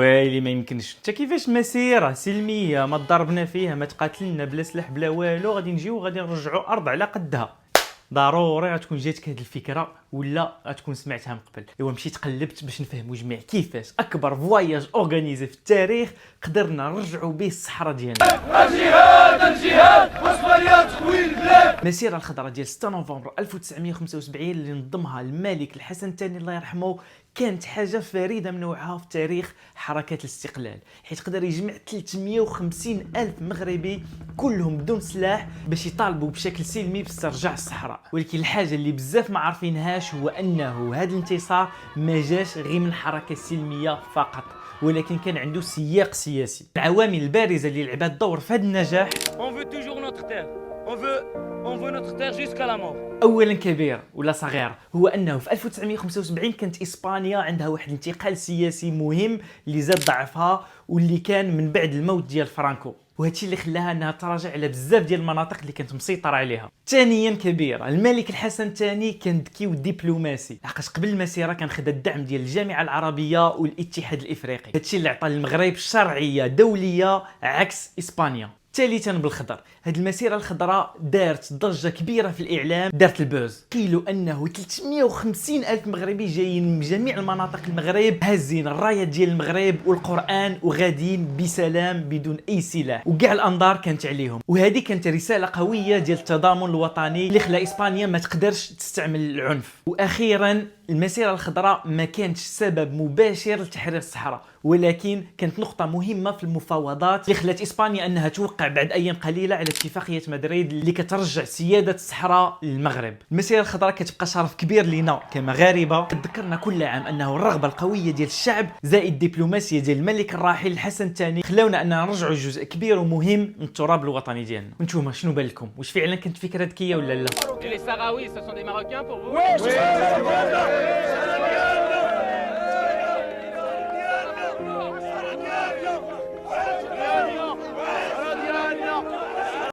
ويلي ما يمكنش. انت كيفاش مسيره سلميه ما ضربنا فيها ما تقاتلنا بلا سلاح بلا والو غادي نجيو غادي نرجعوا ارض على قدها؟ ضروري غتكون جاتك هذه الفكره ولا غتكون سمعتها من قبل. ايوا مشيت قلبت باش نفهموا جميع كيفاش اكبر فواياج اورغانيزي في التاريخ قدرنا نرجعوا به الصحراء ديالنا. الجهاد وصفه تكوين البلاد. المسيره الخضراء ديال 6 نوفمبر 1975 اللي نظمها الملك الحسن الثاني الله يرحمه كانت حاجه فريده من نوعها في تاريخ حركات الاستقلال، حيت قدر يجمع 350 الف مغربي كلهم بدون سلاح باش يطالبوا بشكل سلمي باسترجاع الصحراء. ولكن الحاجه اللي بزاف ما عارفينهاش هو انه هذا الانتصار ما جاش غير من حركه سلميه فقط، ولكن كان عنده سياق سياسي. العوامل البارزه اللي لعبت دور في هذا النجاح اولا كبير ولا صغير هو انه في 1975 كانت اسبانيا عندها واحد الانتقال سياسي مهم اللي زاد ضعفها واللي كان من بعد الموت ديال فرانكو، وهادشي اللي خلاها انها تراجع على بزاف ديال المناطق اللي كانت مسيطره عليها. ثانيا كبير الملك الحسن الثاني كان ذكي ودبلوماسي، لحقاش قبل المسيره كان خدا الدعم ديال الجامعه العربيه والاتحاد الافريقي، هادشي اللي عطى المغرب شرعيه دوليه عكس اسبانيا. ثالثا بالخضر، هاد المسيره الخضراء دارت ضجه كبيره في الاعلام، دارت البوز. قيلوا انه 350 الف مغربي جايين من جميع المناطق المغرب هازين الرايه ديال المغرب والقران وغاديين بسلام بدون اي سلاح، وكاع الانظار كانت عليهم. وهذه كانت رساله قويه ديال التضامن الوطني اللي خلى اسبانيا ما تقدرش تستعمل العنف. واخيرا المسيره الخضراء ما كانتش سبب مباشر لتحرير الصحراء، ولكن كانت نقطه مهمه في المفاوضات اللي خلات اسبانيا انها توقع بعد ايام قليله على اتفاقيه مدريد اللي كترجع سياده الصحراء للمغرب. المسيره الخضراء كتبقى شرف كبير لينا كمغاربه، كتذكرنا كل عام انه الرغبه القويه ديال الشعب زائد الدبلوماسيه ديال الملك الراحل الحسن الثاني خلاونا اننا نرجعوا جزء كبير ومهم من التراب الوطني ديالنا. وانتوما شنو بان لكم؟ واش فعلا كانت فكره ذكيه ولا لا؟ Les Sahraouis, ce sont des Marocains pour vous? Oui,